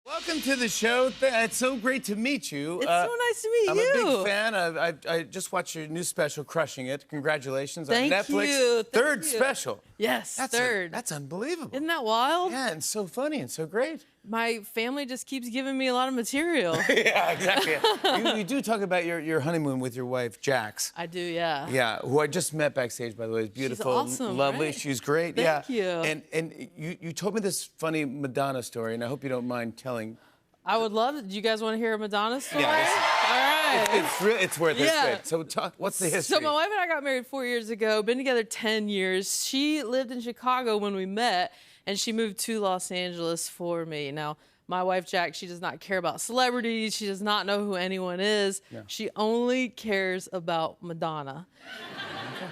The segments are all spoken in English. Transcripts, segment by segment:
Welcome to the show. It's so great to meet you. It's so nice to meet I'm you. a big fan. I just watched your new special, Crushing It. Congratulations Thank on Netflix. you. Third Thank you. special. Yes, third. That's unbelievable. Isn't that wild? Yeah, and so funny and so great. My family just keeps giving me a lot of material. Yeah, exactly. you do talk about your honeymoon with your wife, Jax. I do, yeah. Yeah, who I just met backstage, by the way. Is beautiful, awesome, lovely. right? She's great. Thank you. And you told me this funny Madonna story, and I hope you don't mind telling. I would love it. Do you guys want to hear a Madonna story? Yeah, All right. it's worth it. Yeah. It's great. So what's the history? So my wife and I got married 4 years ago, been together 10 years. She lived in Chicago when we met, and she moved to Los Angeles for me. Now, my wife, Jack, she does not care about celebrities. She does not know who anyone is. Yeah. She only cares about Madonna.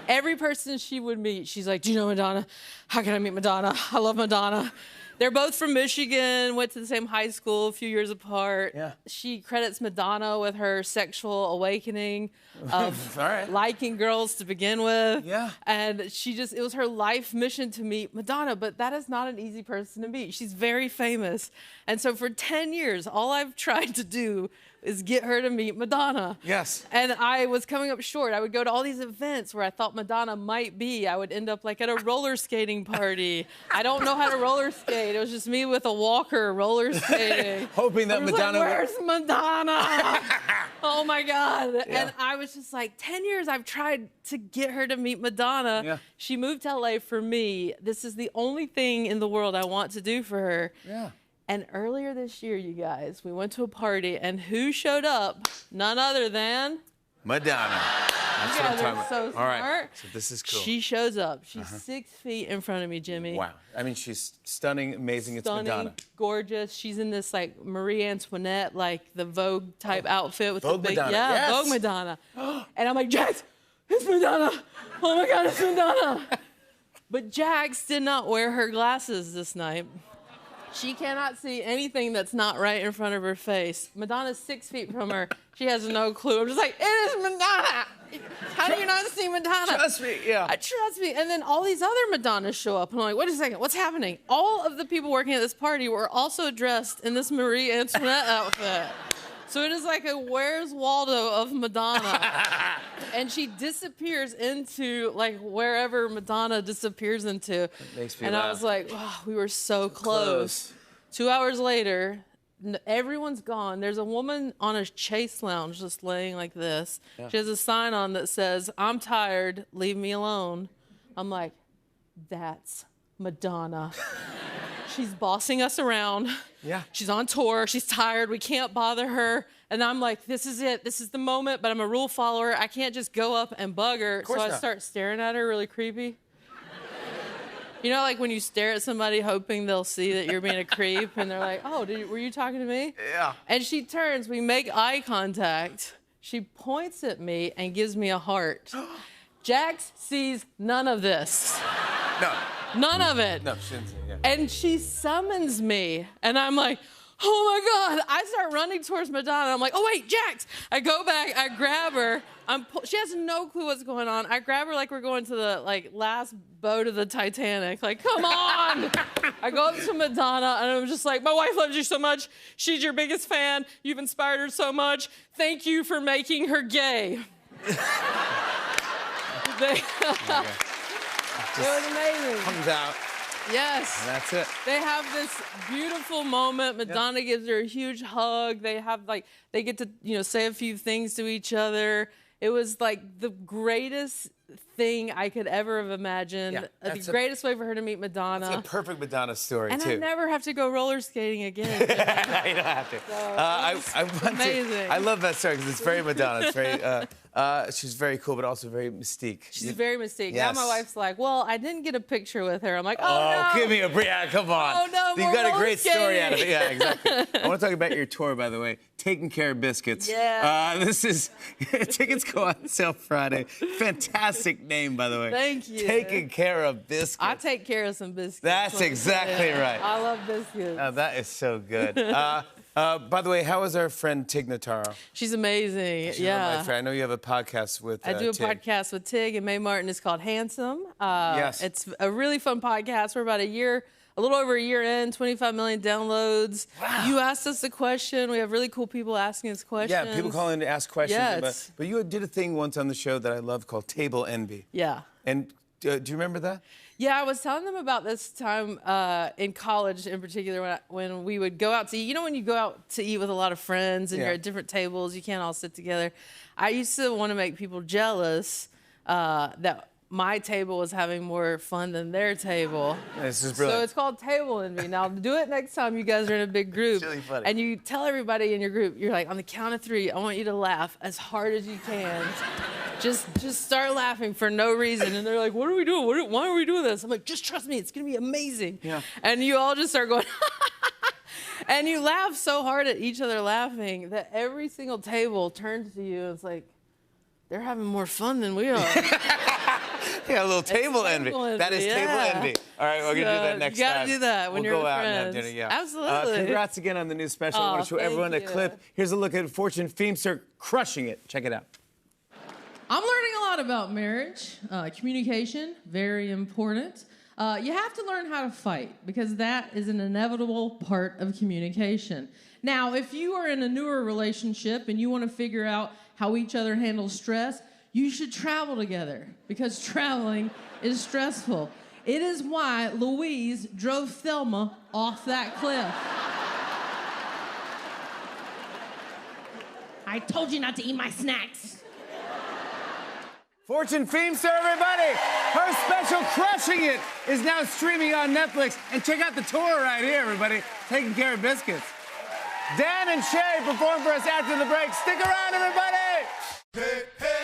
Every person she would meet, she's like, do you know Madonna? How can I meet Madonna? I love Madonna. They're both from Michigan, went to the same high school, a few years apart. Yeah. She credits Madonna with her sexual awakening of right. liking girls to begin with. Yeah. And it was her life mission to meet Madonna, but that is not an easy person to meet. She's very famous. And so for 10 years, all I've tried to do is get her to meet Madonna. Yes. And I was coming up short. I would go to all these events where I thought Madonna might be. I would end up like at a roller skating party. I don't know how to roller skate. It was just me with a walker roller skating. Hoping that Madonna... Like, where's Madonna? Oh my God. Yeah. And I was just like, 10 years I've tried to get her to meet Madonna. Yeah. She moved to LA for me. This is the only thing in the world I want to do for her. Yeah. And earlier this year, you guys, we went to a party, and who showed up? None other than... Madonna. That's what I'm talking about. So smart. All right, so this is cool. She shows up. She's 6 feet in front of me, Jimmy. Wow. I mean, she's stunning, amazing. Stunning, it's Madonna. gorgeous. She's in this, like, Marie Antoinette, like, the Vogue-type outfit with Vogue the big... Madonna. Yeah, Yes. Vogue Madonna. And I'm like, Jax, it's Madonna. Oh, my God, it's Madonna. But Jax did not wear her glasses this night. She cannot see anything that's not right in front of her face. Madonna's 6 feet from her. She has no clue. I'm just like, it is Madonna. How do you not see Madonna? Trust me, yeah. Trust me. And then all these other Madonnas show up. And I'm like, wait a second, what's happening? All of the people working at this party were also dressed in this Marie Antoinette outfit. So it is like a Where's Waldo of Madonna. And she disappears into, like, wherever Madonna disappears into. It makes me and laugh. I was like, wow, we were so close. 2 hours later, everyone's gone. There's a woman on a Chase lounge just laying like this. Yeah. She has a sign on that says, I'm tired, leave me alone. I'm like, that's Madonna. She's bossing us around. Yeah. She's on tour. She's tired. We can't bother her. And I'm like, this is it. This is the moment, but I'm a rule follower. I can't just go up and bug her. So I start staring at her really creepy. You know, like when you stare at somebody hoping they'll see that you're being a creep, and they're like, oh, were you talking to me? Yeah. And she turns. We make eye contact. She points at me and gives me a heart. Jax sees none of this. No. None of it. No, she didn't see it, yeah. And she summons me, and I'm like, oh my God. I start running towards Madonna. I'm like, oh wait, Jax. I go back, I grab her. She has no clue what's going on. I grab her like we're going to the last boat of the Titanic. Like, come on. I go up to Madonna, and I'm just like, my wife loves you so much. She's your biggest fan. You've inspired her so much. Thank you for making her gay. It was amazing. Comes out. Yes. And that's it. They have this beautiful moment. Madonna gives her a huge hug. They have they get to, say a few things to each other. It was like the greatest thing I could ever have imagined. Yeah, The greatest way for her to meet Madonna. It's a perfect Madonna story, and too. I never have to go roller skating again. You don't have to. Amazing. I love that story because it's very Madonna. It's very. She's very cool, but also very mystique. She's very mystique. Yes. Now my wife's like, well, I didn't get a picture with her. I'm like, oh no. Give me a break. Yeah, come on. Oh, no, You more got a roller great story out of it. skating. Yeah, exactly. I want to talk about your tour, by the way. Taking Care of Biscuits. Yeah. Tickets go on sale Friday. Fantastic name, by the way. Thank you. Taking Care of Biscuits. I take care of some biscuits. That's exactly right. I love biscuits. Oh, that is so good. By the way, how is our friend Tig Notaro? She's amazing. She's one of my friends. I know you have a podcast with I do a Tig. podcast with Tig and Mae Martin. It's called Handsome. Yes. It's a really fun podcast. We're about a year a little over a year in, 25 million downloads. Wow. You asked us a question. We have really cool people asking us questions. Yeah, people calling to ask questions. Yeah, but you did a thing once on the show that I love called Table Envy. Yeah. And do you remember that? Yeah, I was telling them about this time in college in particular when we would go out to eat. You know when you go out to eat with a lot of friends and you're at different tables, you can't all sit together. I used to want to make people jealous that my table was having more fun than their table. This is brilliant. So it's called Table Envy. Now do it next time you guys are in a big group. It's really funny. And you tell everybody in your group, you're like, on the count of 3, I want you to laugh as hard as you can. Just start laughing for no reason. And they're like, what are we doing? Why are we doing this? I'm like, just trust me, it's gonna be amazing. Yeah. And you all just start going, and you laugh so hard at each other laughing that every single table turns to you and it's like, they're having more fun than we are. Yeah, a little table envy. That is table envy. All right, we're going to do that next time. You got to do that when you're with friends. We'll go out and have dinner, yeah. Absolutely. Congrats again on the new special. I want to show everyone a clip. Here's a look at Fortune Feimster crushing it. Check it out. I'm learning a lot about marriage. Communication, very important. You have to learn how to fight because that is an inevitable part of communication. Now, if you are in a newer relationship and you want to figure out how each other handles stress, you should travel together because traveling is stressful. It is why Louise drove Thelma off that cliff. I told you not to eat my snacks. Fortune Feimster, everybody! Her special Crushing It is now streaming on Netflix. And check out the tour right here, everybody. Taking care of biscuits. Dan and Shay perform for us after the break. Stick around, everybody! Hey, hey.